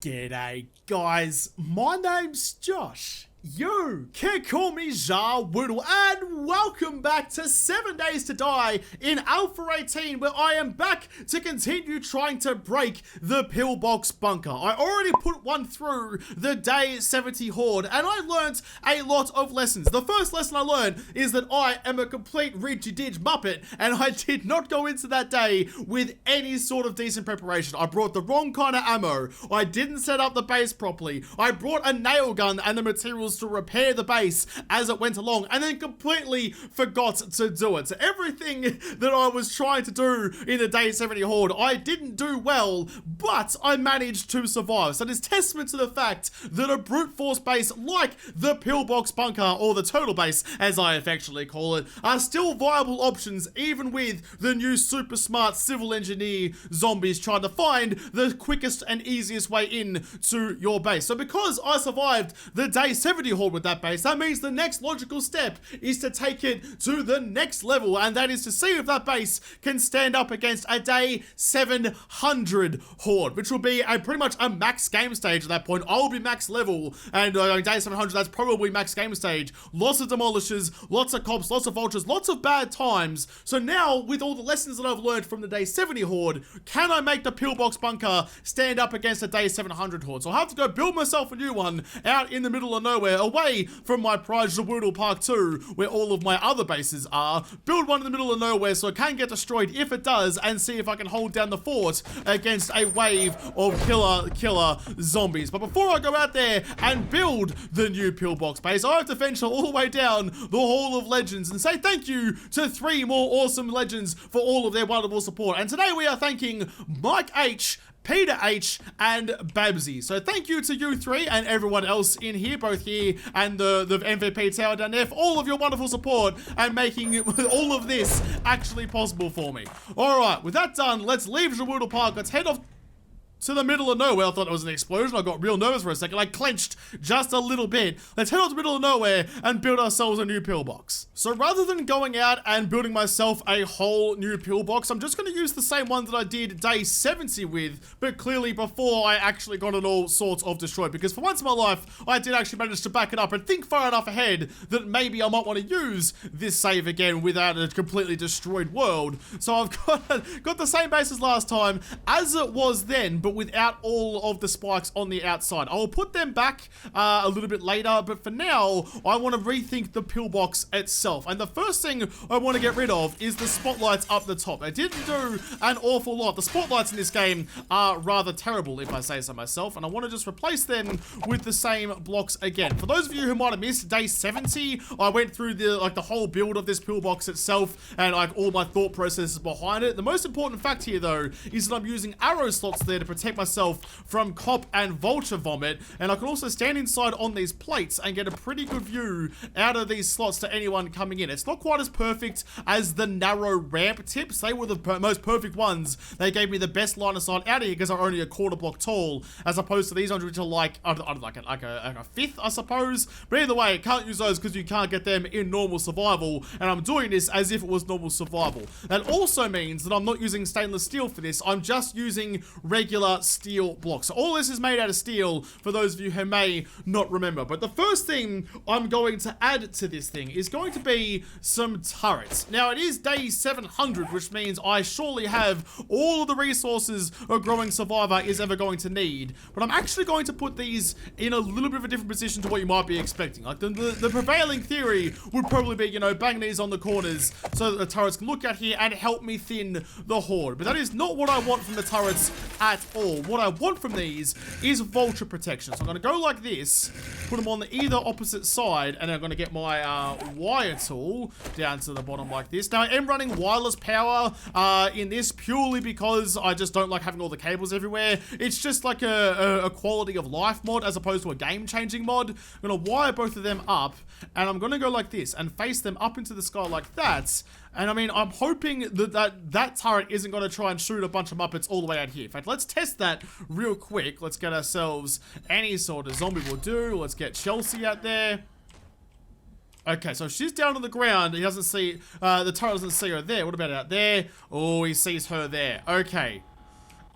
G'day guys, my name's Josh. You can call me JaWoodle, and welcome back to 7 Days to Die in Alpha 18, where I am back to continue trying to break the Pillbox bunker. I already put one through the Day 70 Horde, and I learned a lot of lessons. The first lesson I learned is that I am a complete ridgy-didge muppet, and I did not go into that day with any sort of decent preparation. I brought the wrong kind of ammo. I didn't set up the base properly. I brought a nail gun and the materials to repair the base as it went along, and then completely forgot to do it. So everything that I was trying to do in the Day 70 Horde, I didn't do well, but I managed to survive. So it is testament to the fact that a brute force base like the Pillbox bunker, or the turtle base as I affectionately call it, are still viable options even with the new super smart civil engineer zombies trying to find the quickest and easiest way in to your base. So because I survived the Day 70 Horde with that base, that means the next logical step is to take it to the next level, and that is to see if that base can stand up against a Day 700 Horde, which will be pretty much a max game stage at that point. I'll be max level, and Day 700, that's probably max game stage. Lots of demolishers, lots of cops, lots of vultures, lots of bad times. So now, with all the lessons that I've learned from the Day 70 Horde, can I make the Pillbox bunker stand up against a Day 700 Horde? So I have to go build myself a new one out in the middle of nowhere, away from my prized JaWoodle Park 2, where all of my other bases are. Build one in the middle of nowhere so it can get destroyed if it does, and see if I can hold down the fort against a wave of killer zombies. But before I go out there and build the new Pillbox base, I have to venture all the way down the Hall of Legends and say thank you to 3 more awesome legends for all of their wonderful support. And today we are thanking Mike H, Peter H, and Babsy. So thank you to you 3 and everyone else in here, both here and the MVP tower down there, for all of your wonderful support and making all of this actually possible for me. Alright, with that done, let's leave JaWoodle Park. Let's head off to the middle of nowhere. I thought it was an explosion. I got real nervous for a second. I clenched just a little bit. Let's head out to the middle of nowhere and build ourselves a new pillbox. So rather than going out and building myself a whole new pillbox, I'm just going to use the same one that I did Day 70 with, but clearly before I actually got it all sorts of destroyed. Because for once in my life, I did actually manage to back it up and think far enough ahead that maybe I might want to use this save again without a completely destroyed world. So I've got the same base as last time, as it was then, but without all of the spikes on the outside. I'll put them back a little bit later, but for now, I want to rethink the pillbox itself. And the first thing I want to get rid of is the spotlights up the top. They didn't do an awful lot. The spotlights in this game are rather terrible, if I say so myself, and I want to just replace them with the same blocks again. For those of you who might have missed Day 70, I went through the whole build of this pillbox itself and all my thought processes behind it. The most important fact here, though, is that I'm using arrow slots there to protect myself from cop and vulture vomit, and I can also stand inside on these plates and get a pretty good view out of these slots to anyone coming in. It's not quite as perfect as the narrow ramp tips. They were the most perfect ones. They gave me the best line of sight out of here because I'm only a quarter block tall, as opposed to these ones which are like a fifth, I suppose. But either way, can't use those because you can't get them in normal survival, and I'm doing this as if it was normal survival. That also means that I'm not using stainless steel for this. I'm just using regular steel blocks. So all this is made out of steel, for those of you who may not remember. But the first thing I'm going to add to this thing is going to be some turrets. Now, it is Day 700, which means I surely have all of the resources a growing survivor is ever going to need. But I'm actually going to put these in a little bit of a different position to what you might be expecting. Like, the prevailing theory would probably be, you know, bang these on the corners so that the turrets can look out here and help me thin the horde. But that is not what I want from the turrets at all. What I want from these is vulture protection. So I'm going to go like this, put them on the either opposite side, and I'm going to get my wire tool down to the bottom like this. Now, I am running wireless power in this purely because I just don't like having all the cables everywhere. It's just like a quality of life mod as opposed to a game-changing mod. I'm going to wire both of them up, and I'm going to go like this and face them up into the sky like that. And I mean, I'm hoping that turret isn't going to try and shoot a bunch of Muppets all the way out here. In fact, let's test that real quick. Let's get ourselves any sort of zombie will do. Let's get Chelsea out there. Okay, so she's down on the ground. He doesn't see, the turret doesn't see her there. What about out there? Oh, he sees her there. Okay.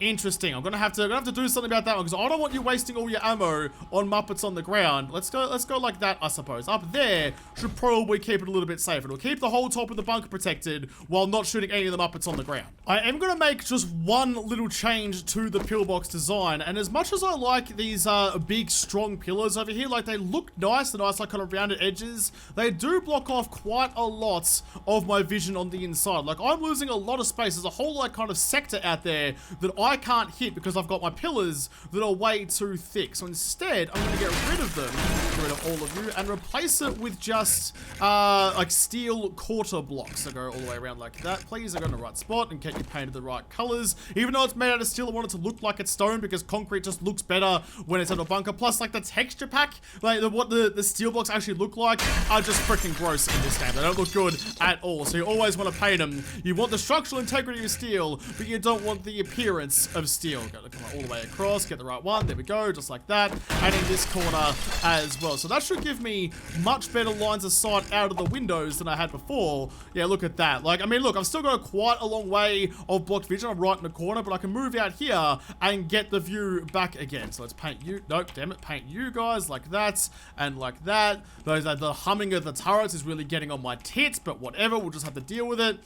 Interesting. I'm gonna have to do something about that one because I don't want you wasting all your ammo on Muppets on the ground. Let's go like that, I suppose. Up there should probably keep it a little bit safer. It'll keep the whole top of the bunker protected while not shooting any of the Muppets on the ground. I am gonna make just one little change to the Pillbox design, and as much as I like these big strong pillars over here, like they look nice, the nice like kind of rounded edges, they do block off quite a lot of my vision on the inside. Like I'm losing a lot of space. There's a whole like kind of sector out there that I can't hit because I've got my pillars that are way too thick. So instead, I'm going to get rid of them, get rid of all of you, and replace it with just like steel quarter blocks. So go all the way around like that. Please, I got in the right spot and get you painted the right colors. Even though it's made out of steel, I want it to look like it's stone because concrete just looks better when it's in a bunker. Plus, like the texture pack, like what the steel blocks actually look like are just freaking gross in this game. They don't look good at all. So you always want to paint them. You want the structural integrity of steel, but you don't want the appearance of steel. Got to come all the way across, get the right one, there we go, just like that, and in this corner as well. So that should give me much better lines of sight out of the windows than I had before. Yeah, look at that. Like, I mean, look, I've still got quite a long way of blocked vision. I'm right in the corner, but I can move out here and get the view back again. So let's paint you, nope, damn it, paint you guys like that, and like that. The humming of the turrets is really getting on my tits, but whatever, we'll just have to deal with it.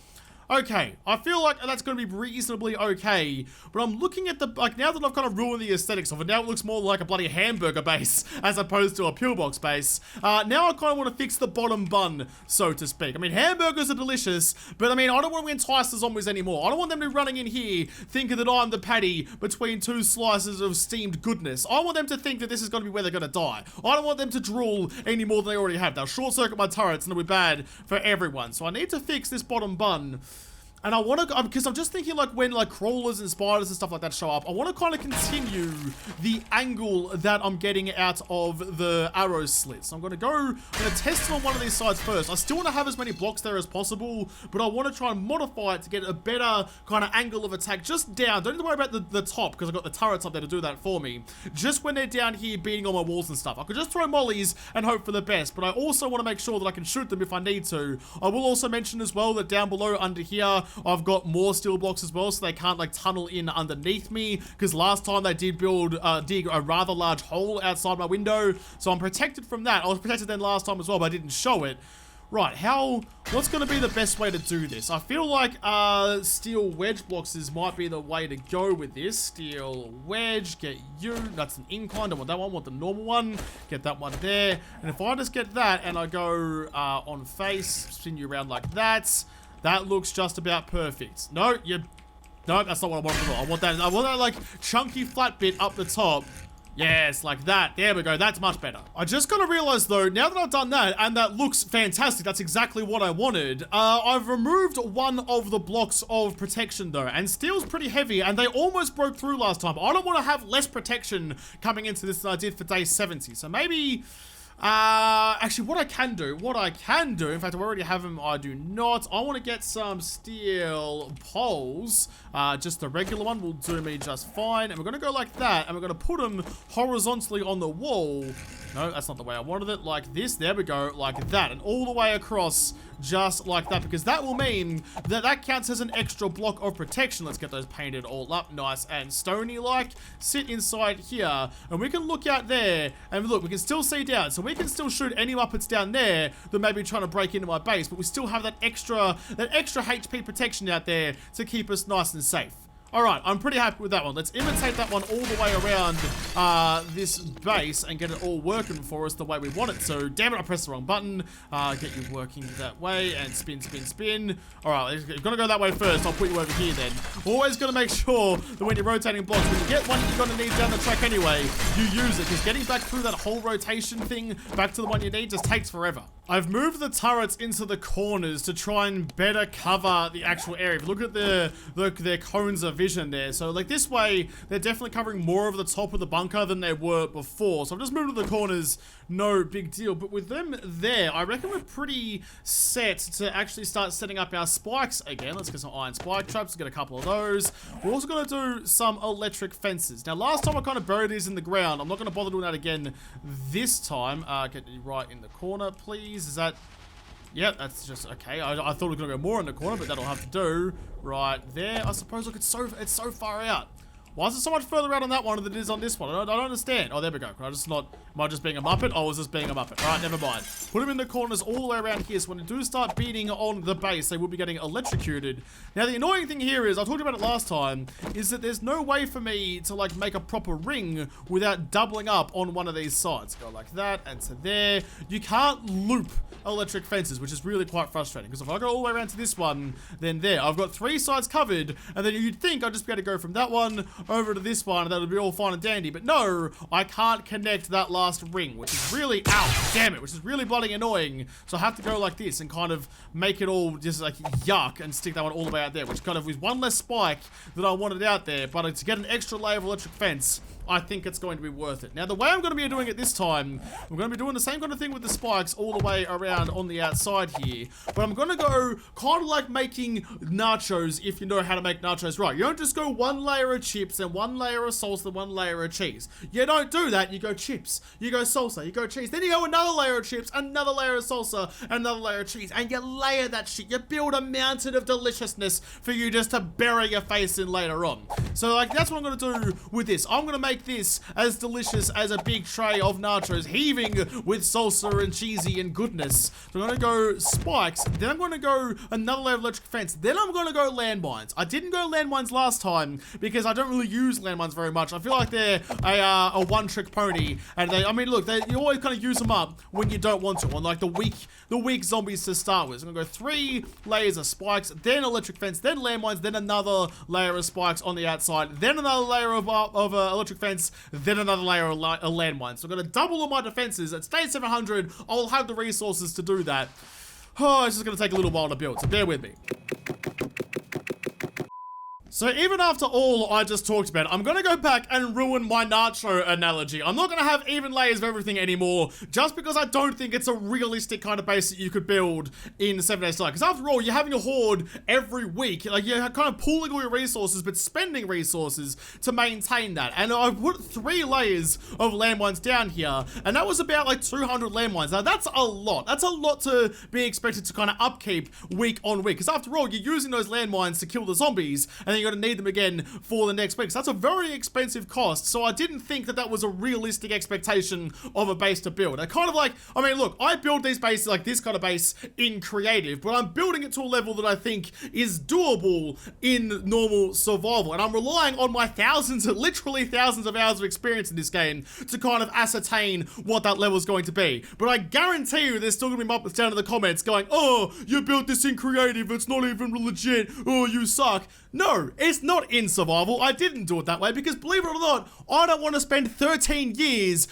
Okay, I feel like that's going to be reasonably okay, but I'm looking at the, like, now that I've kind of ruined the aesthetics of it, now it looks more like a bloody hamburger base as opposed to a Pillbox base. Now I kind of want to fix the bottom bun, so to speak. I mean, hamburgers are delicious, but I mean, I don't want to entice the zombies anymore. I don't want them to be running in here thinking that I'm the patty between two slices of steamed goodness. I want them to think that this is going to be where they're going to die. I don't want them to drool any more than they already have. They'll short circuit my turrets and it'll be bad for everyone. So I need to fix this bottom bun. And I want to, because I'm just thinking like when like crawlers and spiders and stuff like that show up, I want to kind of continue the angle that I'm getting out of the arrow slits. So I'm going to test it on one of these sides first. I still want to have as many blocks there as possible, but I want to try and modify it to get a better kind of angle of attack just down. Don't need to worry about the top because I've got the turrets up there to do that for me. Just when they're down here beating on my walls and stuff. I could just throw mollies and hope for the best, but I also want to make sure that I can shoot them if I need to. I will also mention as well that down below under here, I've got more steel blocks as well, so they can't like tunnel in underneath me, because last time they did dig a rather large hole outside my window, so I'm protected from that. I was protected then last time as well, but I didn't show it. Right, what's going to be the best way to do this? I feel like steel wedge blocks might be the way to go with this. Steel wedge, get you, that's an incline, don't want that one, want the normal one, get that one there. And if I just get that and I go on face, spin you around like that, that looks just about perfect. No, that's not what I want at all. I want that like chunky flat bit up the top. Yes, like that. There we go. That's much better. I just gotta realize though, now that I've done that, and that looks fantastic, that's exactly what I wanted, I've removed one of the blocks of protection though, and steel's pretty heavy, and they almost broke through last time. I don't want to have less protection coming into this than I did for day 70, so maybe... actually, what I can do, in fact, I already have them, I do not. I want to get some steel poles. Just the regular one will do me just fine. And we're going to go like that, and we're going to put them horizontally on the wall. No, that's not the way I wanted it. Like this, there we go, like that. And all the way across, just like that, because that will mean that that counts as an extra block of protection. Let's get those painted all up, nice and stony-like. Sit inside here, and we can look out there, and look, we can still see down, so we can still shoot any Muppets down there that may be trying to break into my base, but we still have that extra HP protection out there to keep us nice and safe. Alright, I'm pretty happy with that one. Let's imitate that one all the way around this base and get it all working for us the way we want it to. Damn it, I pressed the wrong button. Get you working that way and spin, spin, spin. Alright, you're gonna go that way first. I'll put you over here then. Always gonna make sure that when you're rotating blocks, when you get one you're gonna need down the track anyway, you use it, because getting back through that whole rotation thing back to the one you need just takes forever. I've moved the turrets into the corners to try and better cover the actual area. If you look at their cones of vision there, so like this way, they're definitely covering more of the top of the bunker than they were before. So I've just moved to the corners, no big deal. But with them there, I reckon we're pretty set to actually start setting up our spikes again. Let's get some iron spike traps, get a couple of those. We're also going to do some electric fences. Now, last time I kind of buried these in the ground. I'm not going to bother doing that again this time. Get you right in the corner, please. Is that... yeah, that's just okay. I thought we were going to go more in the corner, but that'll have to do right there. I suppose, look, it's so far out. Why is it so much further out on that one than it is on this one? I don't understand. Oh, there we go. Am I just being a muppet? Oh, is this being a muppet? All right, never mind. Put them in the corners all the way around here, so when they do start beating on the base, they will be getting electrocuted. Now, the annoying thing here is, I talked about it last time, is that there's no way for me to, like, make a proper ring without doubling up on one of these sides. Go like that, and to there. You can't loop electric fences, which is really quite frustrating, because if I go all the way around to this one, then there. I've got 3 sides covered, and then you'd think I'd just be able to go from that one over to this one, and that would be all fine and dandy, but no, I can't connect that last ring, which is really, ow, damn it, which is really bloody annoying. So I have to go like this and kind of make it all just like yuck and stick that one all the way out there, which kind of was one less spike that I wanted out there, but to get an extra layer of electric fence, I think it's going to be worth it. Now, the way I'm going to be doing it this time, I'm going to be doing the same kind of thing with the spikes all the way around on the outside here. But I'm going to go kind of like making nachos, if you know how to make nachos right. You don't just go one layer of chips and one layer of salsa and one layer of cheese. You don't do that. You go chips, you go salsa, you go cheese. Then you go another layer of chips, another layer of salsa, another layer of cheese. And you layer that shit. You build a mountain of deliciousness for you just to bury your face in later on. So, like, that's what I'm going to do with this. I'm going to make this as delicious as a big tray of nachos, heaving with salsa and cheesy and goodness. So I'm going to go spikes, then I'm going to go another layer of electric fence, then I'm going to go landmines. I didn't go landmines last time because I don't really use landmines very much. I feel like they're a one-trick pony, and I mean, look, you always kind of use them up when you don't want to, on like the weak zombies to start with. So I'm going to go 3 layers of spikes, then electric fence, then landmines, then another layer of spikes on the outside, then another layer of electric fence, then another layer of landmines. So I'm going to double all my defenses. At stage 700, I'll have the resources to do that. Oh, it's just going to take a little while to build, so bear with me. So even after all I just talked about, I'm going to go back and ruin my nacho analogy. I'm not going to have even layers of everything anymore, just because I don't think it's a realistic kind of base that you could build in 7 Days to Die. Because after all, you're having a horde every week. Like, you're kind of pooling all your resources, but spending resources to maintain that. And I put 3 layers of landmines down here, and that was about like 200 landmines. Now, that's a lot. That's a lot to be expected to kind of upkeep week on week. Because after all, you're using those landmines to kill the zombies, and then you're going to need them again for the next week. So that's a very expensive cost. So I didn't think that that was a realistic expectation of a base to build. I kind of like, I mean, look, I build these bases like this kind of base in creative, but I'm building it to a level that I think is doable in normal survival. And I'm relying on my literally thousands of hours of experience in this game to kind of ascertain what that level is going to be. But I guarantee you there's still going to be muppets down in the comments going, oh, you built this in creative, it's not even legit, oh, you suck. No, it's not in survival. I didn't do it that way because, believe it or not, I don't want to spend 13 years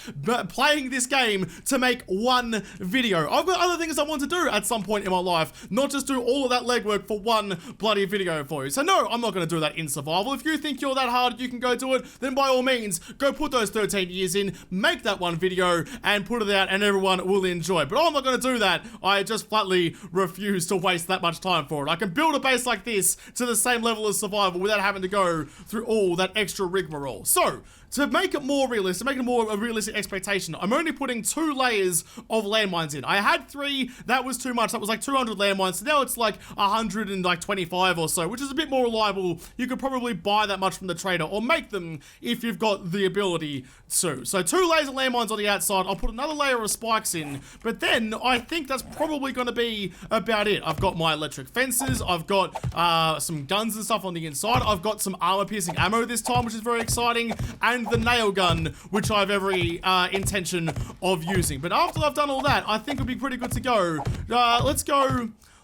playing this game to make one video. I've got other things I want to do at some point in my life, not just do all of that legwork for one bloody video for you. So no, I'm not going to do that in survival. If you think you're that hard, you can go do it, then by all means, go put those 13 years in, make that one video, and put it out, and everyone will enjoy it. But I'm not going to do that. I just flatly refuse to waste that much time for it. I can build a base like this to the same level as survival without having to go through all that extra rigmarole. So, to make it more realistic, make it a realistic expectation, I'm only putting 2 layers of landmines in. I had 3, that was too much, that was like 200 landmines, so now it's like 125 or so, which is a bit more reliable. You could probably buy that much from the trader, or make them if you've got the ability to. So 2 layers of landmines on the outside, I'll put another layer of spikes in, but then I think that's probably going to be about it. I've got my electric fences, I've got some guns and stuff on the inside, I've got some armor-piercing ammo this time, which is very exciting, and the nail gun, which I have every intention of using. But after I've done all that, I think it'll be pretty good to go.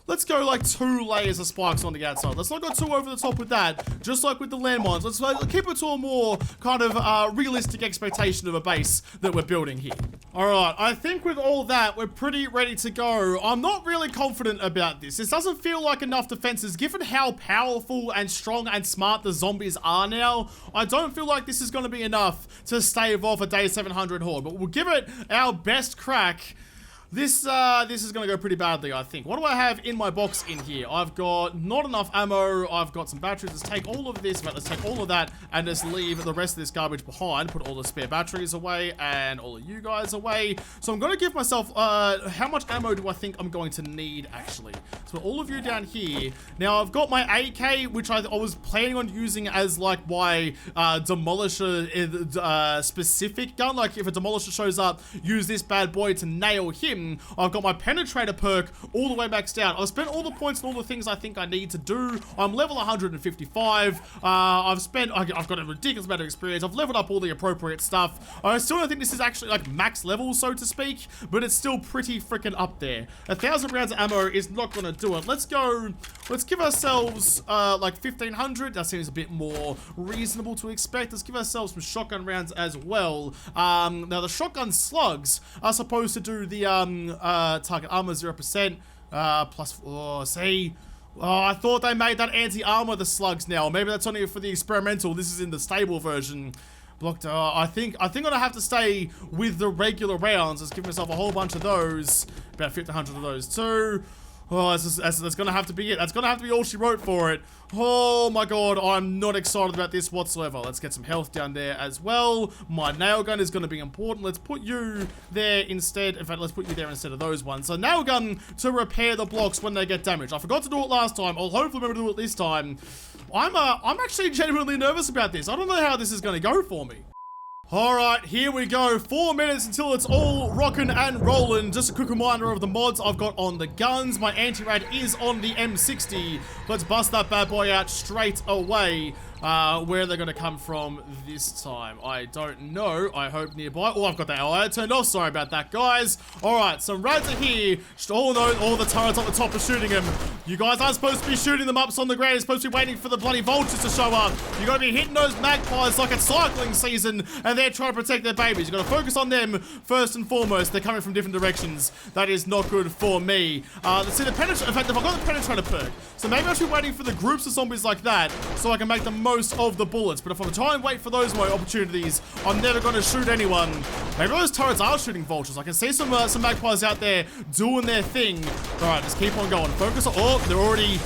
Let's go like 2 layers of spikes on the outside. Let's not go too over the top with that, just like with the landmines. Let's keep it to a more kind of realistic expectation of a base that we're building here. Alright, I think with all that, we're pretty ready to go. I'm not really confident about this. This doesn't feel like enough defenses, given how powerful and strong and smart the zombies are now. I don't feel like this is going to be enough to stave off a day 700 horde, but we'll give it our best crack. This is gonna go pretty badly, I think. What do I have in my box in here? I've got not enough ammo. I've got some batteries. Let's take all of this, but let's take all of that and just leave the rest of this garbage behind. Put all the spare batteries away and all of you guys away. So I'm gonna give myself, how much ammo do I think I'm going to need, actually? So all of you down here. Now, I've got my AK, which I was planning on using as, like, my Demolisher specific gun. Like, if a Demolisher shows up, use this bad boy to nail him. I've got my Penetrator perk all the way maxed out. I've spent all the points and all the things I think I need to do. I'm level 155. I've got a ridiculous amount of experience. I've leveled up all the appropriate stuff. I still don't think this is actually, like, max level, so to speak, but it's still pretty freaking up there. 1,000 rounds of ammo is not going to do it. Let's give ourselves, like, 1,500. That seems a bit more reasonable to expect. Let's give ourselves some shotgun rounds as well. Now, the shotgun slugs are supposed to do the, target armor 0%, plus, see, I thought they made that anti-armor the slugs now. Maybe that's only for the experimental. This is in the stable version. Blocked, I think I'm gonna have to stay with the regular rounds. Let's give myself a whole bunch of those, about 1,500 of those too. Oh, that's gonna have to be it. That's gonna have to be all she wrote for it. Oh my god, I'm not excited about this whatsoever. Let's get some health down there as well. My nail gun is gonna be important. Let's put you there instead. In fact, let's put you there instead of those ones. So nail gun to repair the blocks when they get damaged. I forgot to do it last time. I'll hopefully remember to do it this time. I'm actually genuinely nervous about this. I don't know how this is gonna go for me. Alright, here we go. 4 minutes until it's all rockin' and rollin'. Just a quick reminder of the mods I've got on the guns. My anti-rad is on the M60. Let's bust that bad boy out straight away. Where they're gonna come from this time, I don't know. I hope nearby. Oh, I've got the LI turned off. Sorry about that, guys. Alright, some rads are here. All the turrets on the top are shooting them. You guys aren't supposed to be shooting them ups on the ground. You're supposed to be waiting for the bloody vultures to show up. You gotta be hitting those magpies like it's cycling season, and they're trying to protect their babies. You gotta focus on them first and foremost. They're coming from different directions. That is not good for me. Let's see the penetrator. In fact, I've got the penetrator perk, so maybe I should be waiting for the groups of zombies like that, so I can make the most of the bullets. But if I'm trying to wait for those opportunities, I'm never going to shoot anyone. Maybe those turrets are shooting vultures. I can see some magpies out there doing their thing. All right, just keep on going. Focus on. Oh, they're already.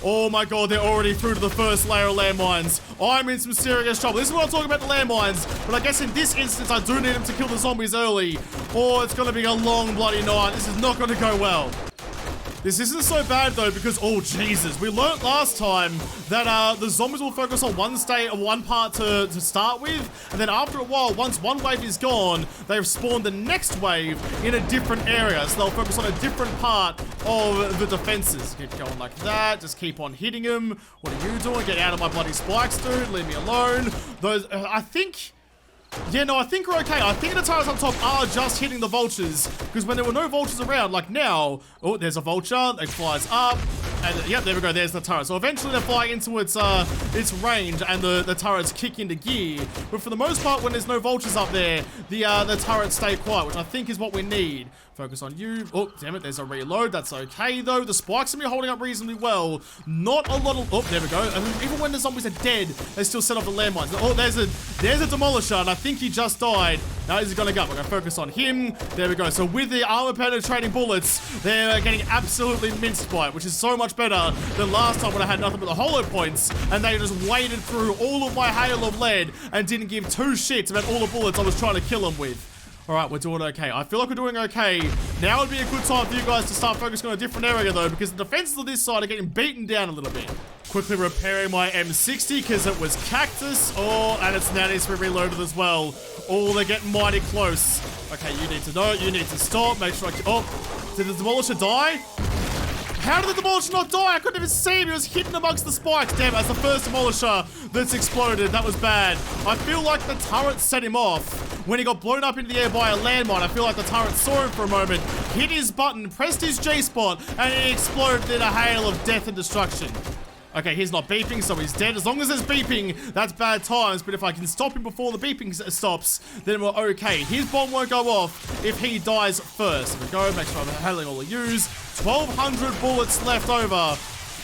Oh my god, they're already through to the first layer of landmines. I'm in some serious trouble. This is what I'm talking about, the landmines. But I guess in this instance, I do need them to kill the zombies early, or it's going to be a long bloody night. This is not going to go well. This isn't so bad though, because, oh Jesus, we learnt last time that the zombies will focus on one part to start with, and then after a while, once one wave is gone, they've spawned the next wave in a different area, so they'll focus on a different part of the defenses. Keep going like that, just keep on hitting them. What are you doing? Get out of my bloody spikes, dude, leave me alone. Those, I think we're okay. I think the turrets on top are just hitting the vultures, because when there were no vultures around, like now, oh, there's a vulture, it flies up, and yep, there we go, there's the turret. So eventually they fly into its range, and the turrets kick into gear. But for the most part, when there's no vultures up there, the turrets stay quiet, which I think is what we need. Focus on you. Oh, damn it, there's a reload. That's okay, though. The spikes are holding up reasonably well. Not a lot of... Oh, there we go. And even when the zombies are dead, they still set off the landmines. Oh, there's a Demolisher, and I think he just died. Now he's gonna go. We're gonna focus on him. There we go. So with the armor-penetrating bullets, they're getting absolutely minced by it, which is so much better than last time when I had nothing but the hollow points, and they just waded through all of my hail of lead and didn't give two shits about all the bullets I was trying to kill them with. Alright, we're doing okay. I feel like we're doing okay. Now would be a good time for you guys to start focusing on a different area, though, because the defenses of this side are getting beaten down a little bit. Quickly repairing my M60, because it was cactus. Oh, and it's now needs to be reloaded as well. Oh, they're getting mighty close. Okay, you need to know. You need to stop. Make sure oh, did the Demolisher die? How did the Demolisher not die? I couldn't even see him. He was hidden amongst the spikes. Damn, that's the first Demolisher that's exploded. That was bad. I feel like the turret set him off. When he got blown up into the air by a landmine, I feel like the turret saw him for a moment, hit his button, pressed his G-spot, and he exploded in a hail of death and destruction. Okay, he's not beeping, so he's dead. As long as there's beeping, that's bad times. But if I can stop him before the beeping stops, then we're okay. His bomb won't go off if he dies first. There we go. Make sure I'm handling all the U's. 1,200 bullets left over.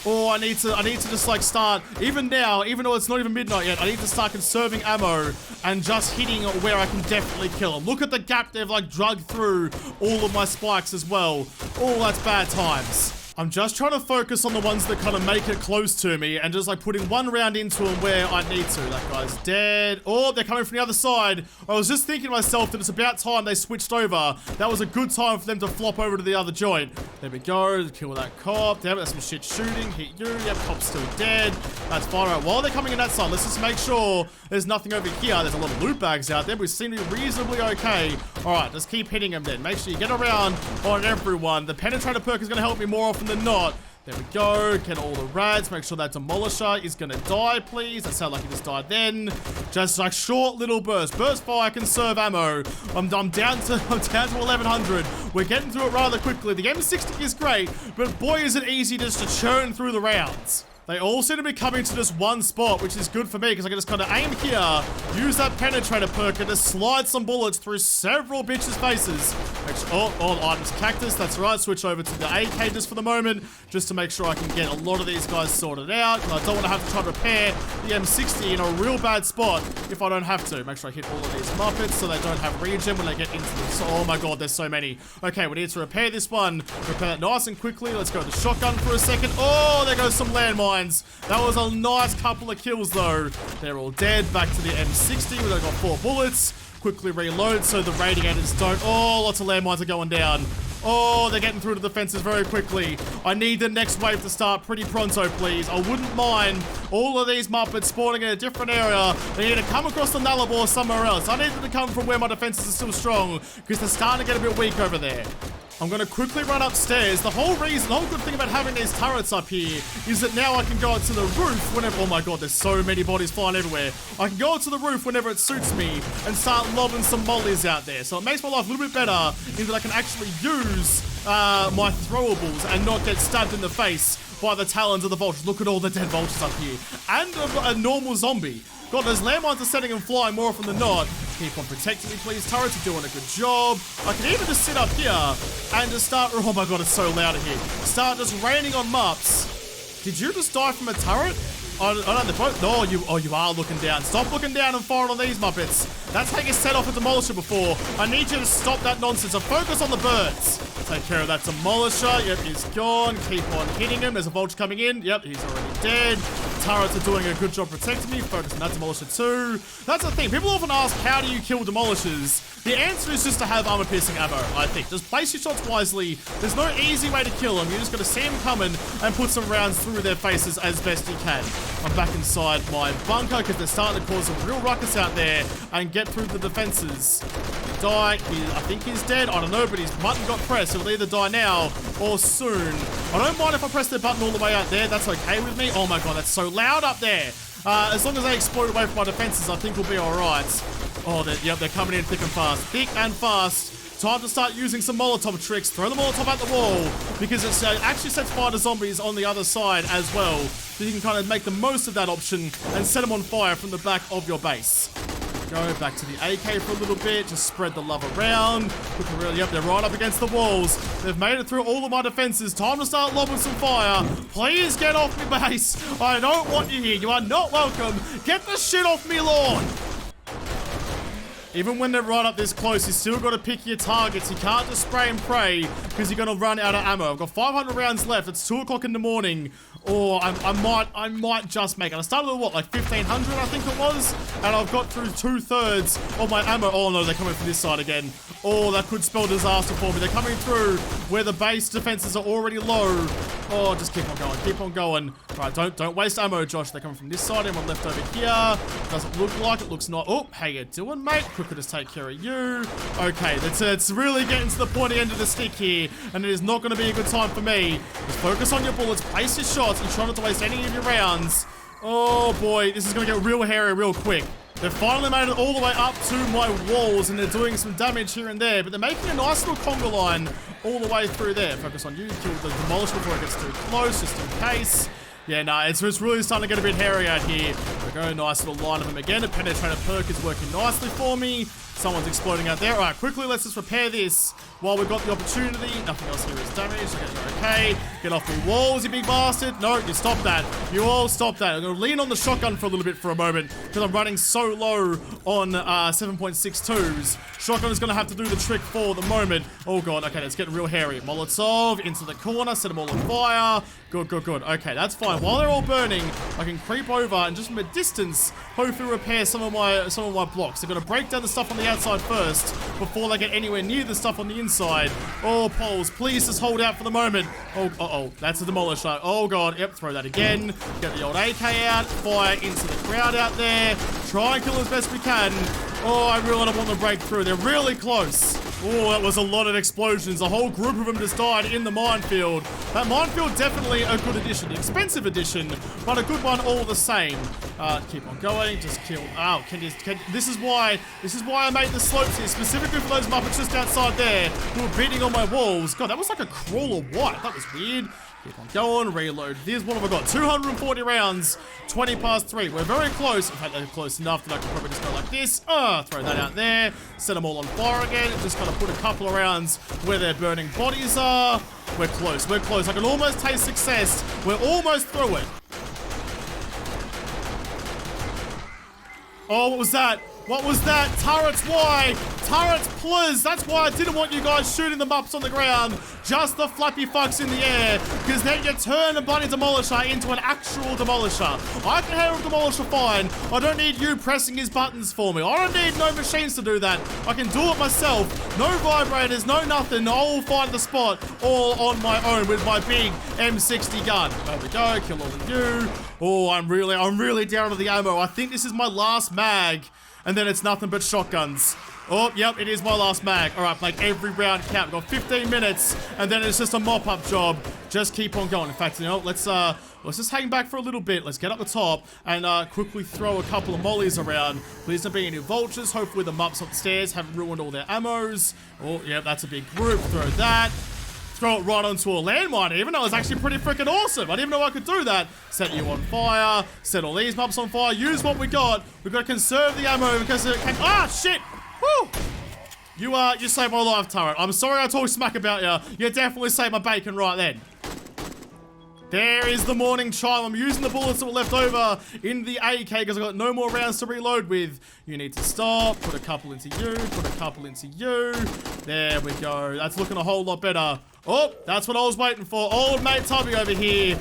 Oh, I need to just like start, even now, even though it's not even midnight yet, I need to start conserving ammo and just hitting where I can definitely kill them. Look at the gap they've like drugged through all of my spikes as well. Oh, that's bad times. I'm just trying to focus on the ones that kind of make it close to me and just like putting one round into them where I need to. That guy's dead. Oh, they're coming from the other side. I was just thinking to myself that it's about time they switched over. That was a good time for them to flop over to the other joint. There we go. Kill that cop. Damn it, that's some shit shooting. Hit you. Yep, cop's still dead. That's fine. All right, while they're coming in that side, let's just make sure there's nothing over here. There's a lot of loot bags out there, but we seem to be reasonably okay. All right, let's keep hitting them then. Make sure you get around on everyone. The penetrator perk is going to help me more often than not. There we go. Get all the rats. Make sure that demolisher is going to die, please. That sounded like he just died then. Just like short little bursts. Burst fire, conserve ammo. I'm down to 1100. We're getting through it rather quickly. The M60 is great, but boy is it easy just to churn through the rounds. They all seem to be coming to just one spot, which is good for me because I can just kind of aim here, use that penetrator perk, and just slide some bullets through several bitches' faces. Oh, items cactus. That's right. Switch over to the AK just for the moment, just to make sure I can get a lot of these guys sorted out. I don't want to have to try to repair the M60 in a real bad spot if I don't have to. Make sure I hit all of these Muppets so they don't have regen when they get into this. Oh my god, there's so many. Okay, we need to repair this one. Repair that nice and quickly. Let's go to the shotgun for a second. Oh, there goes some landmines. That was a nice couple of kills though. They're all dead. Back to the M60. We've got 4 bullets. Quickly reload so the radiators don't. Oh, lots of landmines are going down. Oh, they're getting through to the fences very quickly. I need the next wave to start pretty pronto, please. I wouldn't mind all of these Muppets spawning in a different area. They need to come across the Nullarbor somewhere else. I need them to come from where my defenses are still strong because they're starting to get a bit weak over there. I'm going to quickly run upstairs. The whole good thing about having these turrets up here is that now I can go up to the roof whenever... Oh my god, there's so many bodies flying everywhere. I can go up to the roof whenever it suits me and start lobbing some mollies out there. So it makes my life a little bit better in that I can actually use my throwables and not get stabbed in the face by the talons of the vultures. Look at all the dead vultures up here. And a normal zombie. God, those landmines are setting and flying more often than not. Keep on protecting me, please. Turrets are doing a good job. I can even just sit up here and just start... Oh my god, it's so loud in here. Start just raining on Mups. Did you just die from a turret? Oh, no, they're both... No, you are looking down. Stop looking down and firing on these Muppets. That's how you set off a demolisher before. I need you to stop that nonsense and focus on the birds. Take care of that demolisher. Yep, he's gone. Keep on hitting him. There's a vulture coming in. Yep, he's already dead. Turrets are doing a good job protecting me. Focus on that demolisher too. That's the thing. People often ask, how do you kill demolishers? The answer is just to have armor-piercing ammo, I think. Just place your shots wisely. There's no easy way to kill them. You just got to see them coming and put some rounds through their faces as best you can. I'm back inside my bunker because they're starting to cause a real ruckus out there and get through the defenses. Die. I think he's dead. I don't know, but his button got pressed. He'll either die now or soon. I don't mind if I press the button all the way out there. That's okay with me. Oh my god, that's so loud up there. As long as they explode away from my defenses, I think we'll be alright. Oh, they're coming in thick and fast. Thick and fast. Time to start using some Molotov tricks. Throw the Molotov at the wall because it actually sets fire to zombies on the other side as well. So you can kind of make the most of that option and set them on fire from the back of your base. Go back to the AK for a little bit. Just spread the love around. Yep, they're right up against the walls. They've made it through all of my defenses. Time to start lobbing some fire. Please get off me base. I don't want you here. You are not welcome. Get the shit off me lawn. Even when they're right up this close, you still got to pick your targets. You can't just spray and pray because you're going to run out of ammo. I've got 500 rounds left. It's 2 o'clock in the morning. Or I might just make it. I started with what, like 1,500 I think it was? And I've got through 2/3 of my ammo. Oh no, they're coming from this side again. Oh, that could spell disaster for me. They're coming through where the base defenses are already low. Oh, just keep on going, keep on going. Right, don't waste ammo, Josh. They're coming from this side. Anyone left over here? Doesn't look like it. Looks not. Oh, how you doing, mate? Quicker just take care of you. Okay, it's really getting to the pointy end of the stick here, and it is not going to be a good time for me. Just focus on your bullets, place your shots, and try not to waste any of your rounds. Oh boy, this is going to get real hairy real quick. They've finally made it all the way up to my walls, and they're doing some damage here and there, but they're making a nice little conga line all the way through there. Focus on you, kill the demolisher before it gets too close, just in case. Yeah, no, it's really starting to get a bit hairy out here. We're going nice little line of them again. A penetrator perk is working nicely for me. Someone's exploding out there. All right, quickly, let's just repair this while we've got the opportunity. Nothing else here is damaged. Okay, you're okay. Get off the walls, you big bastard. No, you stop that. You all stop that. I'm going to lean on the shotgun for a little bit for a moment because I'm running so low on 7.62s. Shotgun is going to have to do the trick for the moment. Oh, God. Okay, it's getting real hairy. Molotov into the corner. Set them all on fire. Good, good, good. Okay, that's fine. While they're all burning, I can creep over and just from a distance, hopefully repair some of my blocks. They're going to break down the stuff on the outside first before they get anywhere near the stuff on the inside. Oh, poles, please just hold out for the moment. Oh, uh-oh, that's a demolisher. Oh, God. Yep, throw that again. Get the old AK out. Fire into the crowd out there. Try and kill as best we can. Oh, I really don't want to break through. They're really close. Oh, that was a lot of explosions. A whole group of them just died in the minefield. That minefield, definitely a good addition. Expensive addition, but a good one all the same. Keep on going. Just kill. Oh, this is why I made the slopes here, specifically for those Muppets just outside there who were beating on my walls. God, that was like a crawler white. That was weird. Keep on going, reload. Here's what have I got? 240 rounds, 20 past 3. We're very close. In fact, they're close enough that I can probably just go like this. Throw that out there. Set them all on fire again. Just kind of put a couple of rounds where their burning bodies are. We're close. We're close. I can almost taste success. We're almost through it. Oh, what was that? What was that? Turrets, why? Turrets, please. That's why I didn't want you guys shooting them up on the ground. Just the flappy fucks in the air. Because then you turn a bloody demolisher into an actual demolisher. I can handle a demolisher fine. I don't need you pressing his buttons for me. I don't need no machines to do that. I can do it myself. No vibrators, no nothing. I'll find the spot all on my own with my big M60 gun. There we go. Kill all of you. Oh, I'm really down to the ammo. I think this is my last mag. And then it's nothing but shotguns. Oh, yep, it is my last mag. All right, make every round count. We've got 15 minutes, and then it's just a mop-up job. Just keep on going. In fact, you know, let's just hang back for a little bit. Let's get up the top and quickly throw a couple of mollies around. Please don't be any vultures. Hopefully the mups upstairs haven't ruined all their ammos. Oh, yeah, that's a big group. Throw that. Throw it right onto a landmine even. That was actually pretty freaking awesome. I didn't even know I could do that. Set you on fire. Set all these mups on fire. Use what we got. We've got to conserve the ammo because it can... Ah, shit! Woo! You saved my life, turret. I'm sorry I talk smack about you. You definitely saved my bacon right then. There is the morning chime. I'm using the bullets that were left over in the AK because I've got no more rounds to reload with. You need to stop. Put a couple into you. Put a couple into you. There we go. That's looking a whole lot better. Oh, that's what I was waiting for. Old mate Tubby over here.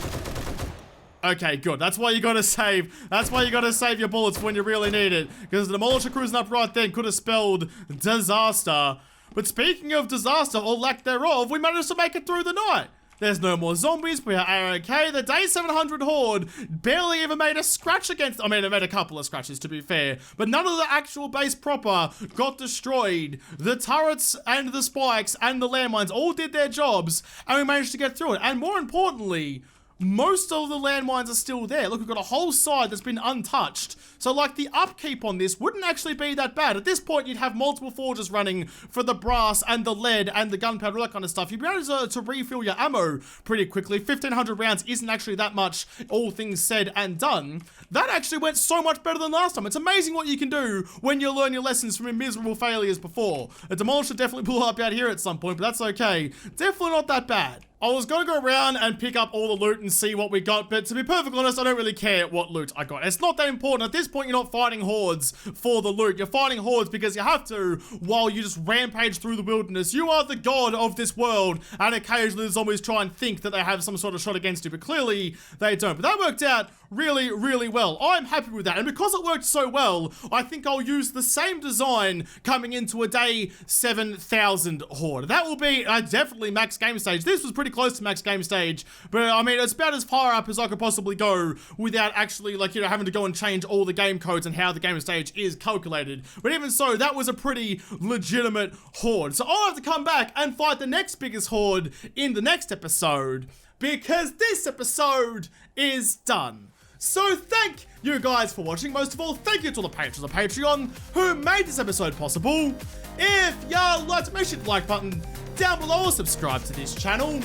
Okay, good. That's why you gotta save. That's why you gotta save your bullets when you really need it. Because the demolisher cruising up right then could have spelled disaster. But speaking of disaster, or lack thereof, we managed to make it through the night. There's no more zombies. We are okay. The day 700 horde barely even made a scratch against... I mean, it made a couple of scratches, to be fair. But none of the actual base proper got destroyed. The turrets and the spikes and the landmines all did their jobs. And we managed to get through it. And more importantly... most of the landmines are still there. Look, we've got a whole side that's been untouched. So, like, the upkeep on this wouldn't actually be that bad. At this point, you'd have multiple forges running for the brass and the lead and the gunpowder, all that kind of stuff. You'd be able to refill your ammo pretty quickly. 1,500 rounds isn't actually that much, all things said and done. That actually went so much better than last time. It's amazing what you can do when you learn your lessons from your miserable failures before. A demolisher definitely blew up out here at some point, but that's okay. Definitely not that bad. I was going to go around and pick up all the loot and see what we got, but to be perfectly honest, I don't really care what loot I got. It's not that important. At this point, you're not fighting hordes for the loot. You're fighting hordes because you have to while you just rampage through the wilderness. You are the god of this world, and occasionally the zombies try and think that they have some sort of shot against you, but clearly they don't. But that worked out really, really well. I'm happy with that, and because it worked so well, I think I'll use the same design coming into a day 7,000 horde. That will be definitely max game stage. This was pretty close to max game stage, but I mean, it's about as far up as I could possibly go without actually, like, you know, having to go and change all the game codes and how the game stage is calculated. But even so, that was a pretty legitimate horde. So I'll have to come back and fight the next biggest horde in the next episode, because this episode is done. So thank you guys for watching. Most of all, thank you to all the patrons of Patreon who made this episode possible. If you liked it, make sure to hit the like button down below or subscribe to this channel.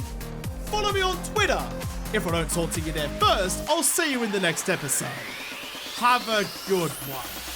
Follow me on Twitter If I don't talk to you there first, I'll see you in the next episode. Have a good one.